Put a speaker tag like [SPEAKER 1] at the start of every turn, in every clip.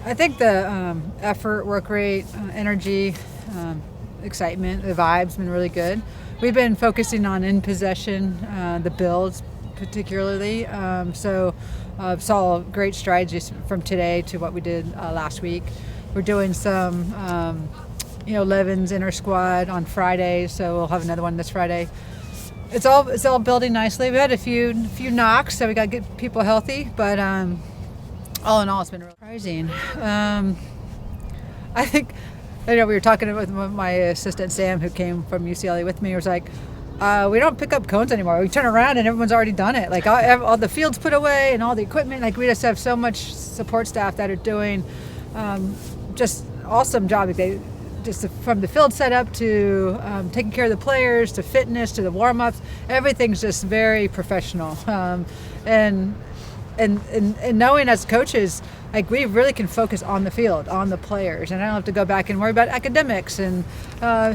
[SPEAKER 1] I think the effort, work rate, energy, excitement, the vibe's been really good. We've been focusing on in possession, the builds particularly. Saw great strides just from today to what we did last week. We're doing some 11s inter squad on Friday, so we'll have another one this Friday. It's all building nicely. We had a few knocks, so we got to get people healthy, but all in all, it's been really surprising. I think, we were talking with my assistant Sam, who came from UCLA with me. He was like, we don't pick up cones anymore. We turn around and everyone's already done it. Like all the fields put away and all the equipment. Like we just have so much support staff that are doing just awesome job. They just from the field setup to taking care of the players to fitness to the warm-ups. Everything's just very professional. And knowing as coaches, like we really can focus on the field, on the players, and I don't have to go back and worry about academics and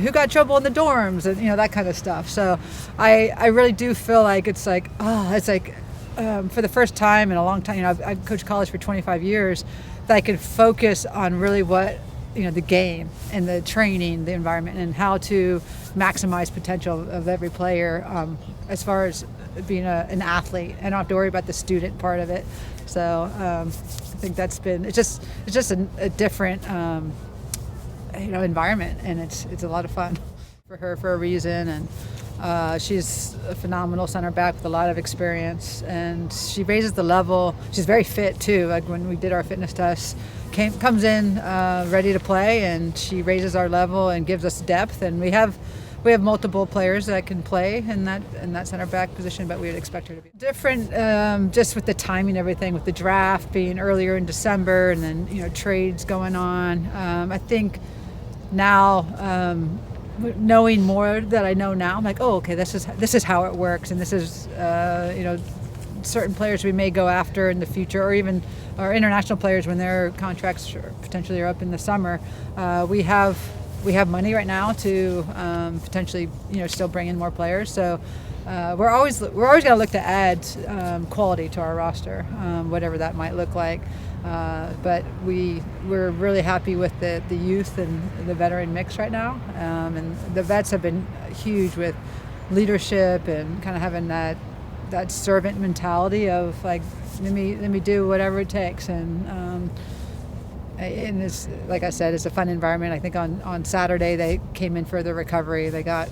[SPEAKER 1] who got trouble in the dorms and that kind of stuff. So I really do feel like it's like for the first time in a long time, I've coached college for 25 years, that I can focus on really what the game and the training, the environment, and how to maximize potential of every player as far as being an athlete. I don't have to worry about the student part of it. So I think that's been it's just a different environment, and it's a lot of fun for her for a reason. And she's a phenomenal center back with a lot of experience, and she raises the level. She's very fit too. Like when we did our fitness tests, comes in ready to play, and she raises our level and gives us depth. And we have multiple players that can play in that center back position, but we would expect her to be different, just with the timing, everything with the draft being earlier in December, and then trades going on. I think now, knowing more that I know now, I'm like, oh, okay, this is how it works, and this is certain players we may go after in the future, or even our international players when their contracts potentially are up in the summer. We have money right now to potentially still bring in more players. So we're always going to look to add quality to our roster, whatever that might look like. But we're really happy with the youth and the veteran mix right now. And the vets have been huge with leadership and kind of having that servant mentality of like, let me do whatever it takes. And it's, like I said, it's a fun environment. I think on Saturday they came in for the recovery. They got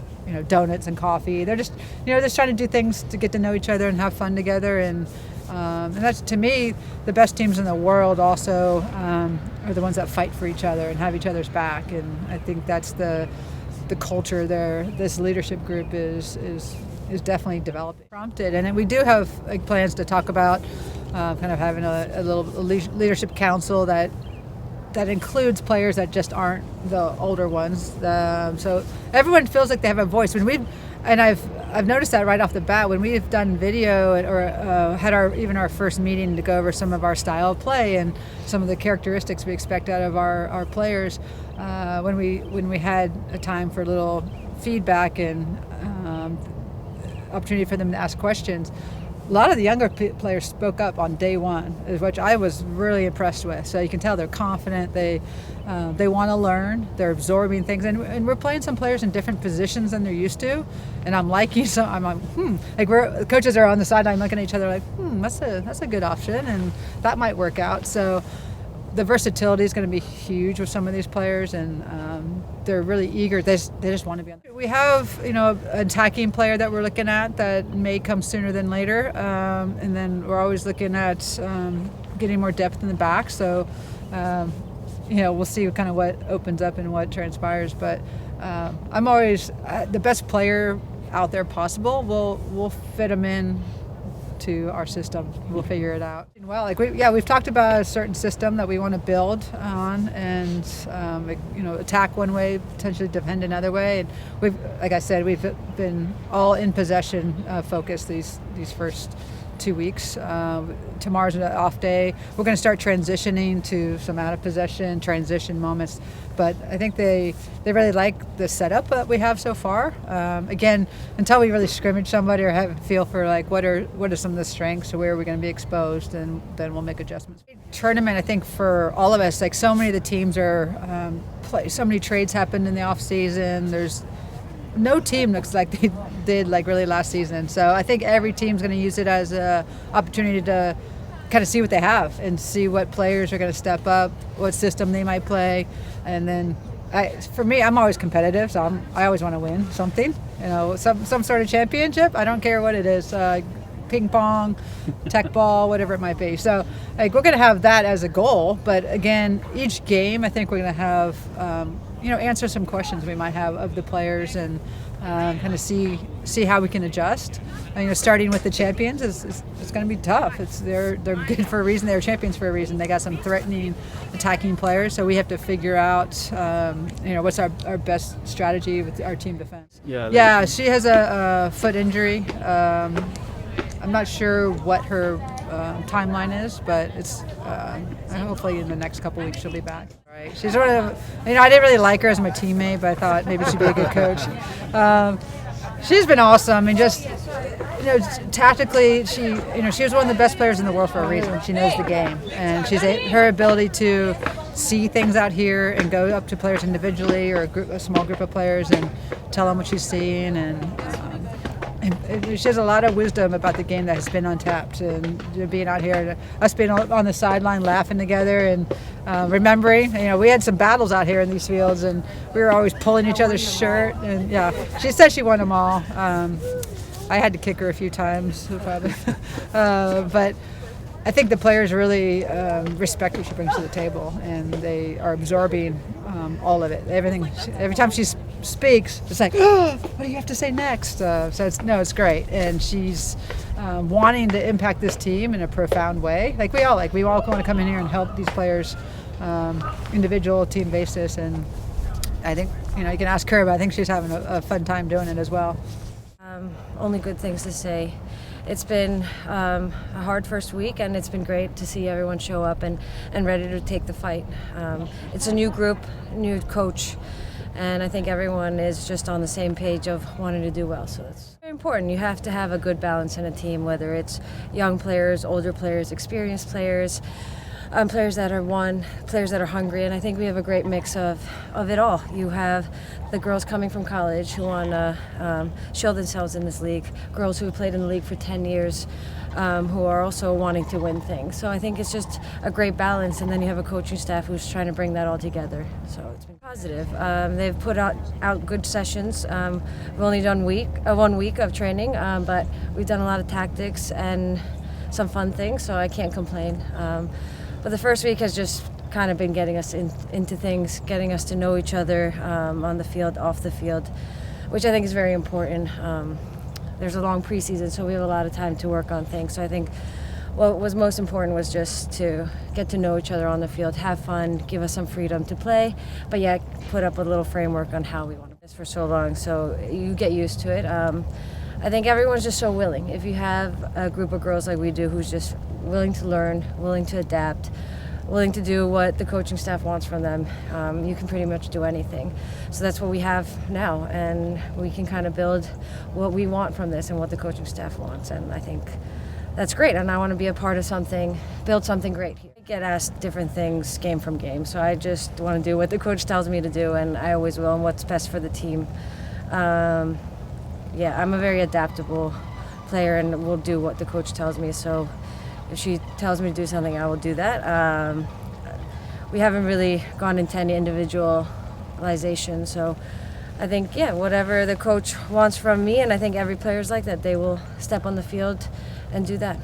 [SPEAKER 1] donuts and coffee. They're just trying to do things to get to know each other and have fun together. And that's, to me, the best teams in the world also are the ones that fight for each other and have each other's back. And I think that's the culture there. This leadership group is definitely developing. Prompted, and then we do have plans to talk about kind of having a little leadership council that includes players that just aren't the older ones. So everyone feels like they have a voice. I've noticed that right off the bat when we've done video or had our first meeting to go over some of our style of play and some of the characteristics we expect out of our players. When we had a time for a little feedback and opportunity for them to ask questions, a lot of the younger players spoke up on day one, which I was really impressed with. So you can tell they're confident, they want to learn, they're absorbing things, and we're playing some players in different positions than they're used to. And I'm liking some. I'm like, the coaches are on the sideline looking at each other like, that's a good option, and that might work out. So the versatility is going to be huge with some of these players, and they're really eager. They just want to be on. We have an attacking player that we're looking at that may come sooner than later, and then we're always looking at getting more depth in the back. So we'll see kind of what opens up and what transpires. But I'm always the best player out there possible. We'll fit them in to our system. We'll figure it out. Well, we've talked about a certain system that we want to build on, and attack one way, potentially defend another way. And we've been all in possession focused these first 2 weeks. Tomorrow's an off day. We're going to start transitioning to some out of possession transition moments, but I think they really like the setup that we have so far. Again, until we really scrimmage somebody or have a feel for like what are some of the strengths or where are we going to be exposed, and then we'll make adjustments. Tournament, I think for all of us, like so many of the teams are so many trades happened in the off season. There's no team looks like they did like really last season. So I think every team's going to use it as an opportunity to kind of see what they have and see what players are going to step up, what system they might play. And then for me, I'm always competitive, so I always want to win something, some sort of championship. I don't care what it is, ping pong, tech ball, whatever it might be. So like we're going to have that as a goal. But again, each game, I think we're going to have answer some questions we might have of the players and kind of see how we can adjust. And, starting with the champions is going to be tough. They're good for a reason. They're champions for a reason. They got some threatening, attacking players. So we have to figure out, what's our best strategy with our team defense. Yeah, she has a foot injury. I'm not sure what her timeline is, but it's hopefully in the next couple weeks she'll be back. Right. She's sort of, I didn't really like her as my teammate, but I thought maybe she'd be a good coach. She's been awesome. I mean, just tactically, she was one of the best players in the world for a reason. She knows the game, and her ability to see things out here and go up to players individually or a small group of players and tell them what she's seeing and she has a lot of wisdom about the game that has been untapped, and being out here, us being on the sideline laughing together and remembering, we had some battles out here in these fields and we were always pulling each other's shirt, and she said she won them all. I had to kick her a few times, probably. But I think the players really respect what she brings to the table, and they are absorbing all of it. Everything. Every time she speaks, it's like, what do you have to say next? So it's great, and she's wanting to impact this team in a profound way. Like we all want to come in here and help these players, individual, team basis, and I think you can ask her, but I think she's having a fun time doing it as well.
[SPEAKER 2] Only good things to say. It's been a hard first week, and it's been great to see everyone show up and ready to take the fight. It's a new group, new coach, and I think everyone is just on the same page of wanting to do well. So it's very important. You have to have a good balance in a team, whether it's young players, older players, experienced players, players that are players that are hungry, and I think we have a great mix of it all. You have the girls coming from college who want to show themselves in this league, girls who have played in the league for 10 years, who are also wanting to win things. So I think it's just a great balance, and then you have a coaching staff who's trying to bring that all together. So it's been positive. They've put out good sessions. We've only done 1 week of training, but we've done a lot of tactics and some fun things, so I can't complain. But the first week has just kind of been getting us into things, getting us to know each other on the field, off the field, which I think is very important. There's a long preseason, so we have a lot of time to work on things. So I think what was most important was just to get to know each other on the field, have fun, give us some freedom to play, but yet put up a little framework on how we want to do this for so long. So you get used to it. I think everyone's just so willing. If you have a group of girls like we do who's just willing to learn, willing to adapt, willing to do what the coaching staff wants from them, you can pretty much do anything. So that's what we have now, and we can kind of build what we want from this and what the coaching staff wants, and I think that's great, and I want to be a part of something, build something great here. I get asked different things game from game, so I just want to do what the coach tells me to do, and I always will, and what's best for the team. I'm a very adaptable player and will do what the coach tells me, so if she tells me to do something, I will do that. We haven't really gone into any individualization, so I think, whatever the coach wants from me, and I think every player is like that, they will step on the field and do that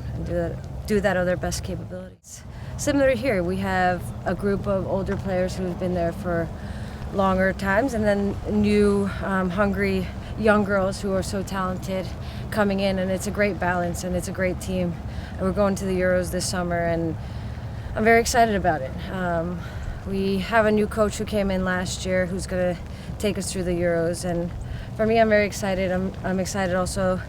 [SPEAKER 2] of their best capabilities. Similar here, we have a group of older players who've been there for longer times, and then new, hungry young girls who are so talented coming in, and it's a great balance and it's a great team. And we're going to the Euros this summer, and I'm very excited about it. We have a new coach who came in last year who's going to take us through the Euros, and for me, I'm very excited. I'm excited also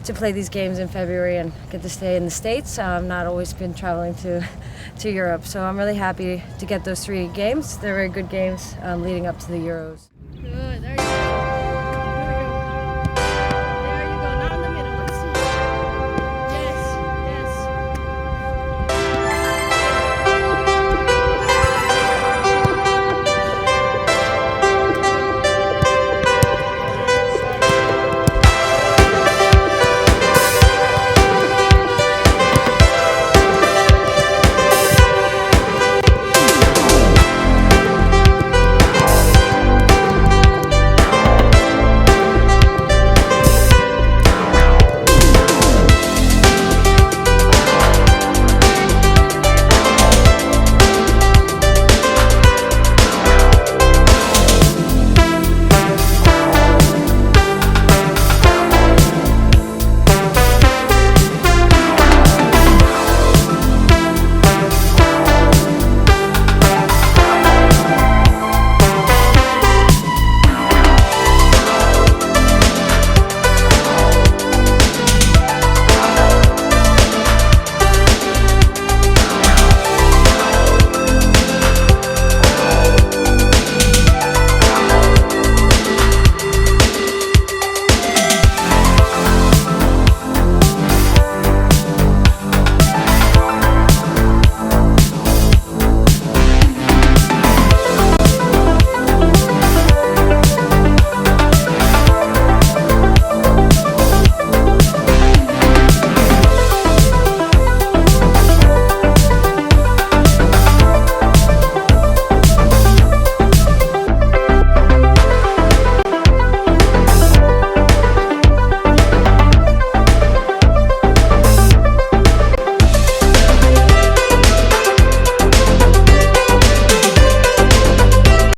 [SPEAKER 2] to play these games in February and get to stay in the States. I've not always been traveling to Europe, so I'm really happy to get those 3 games. They're very good games leading up to the Euros.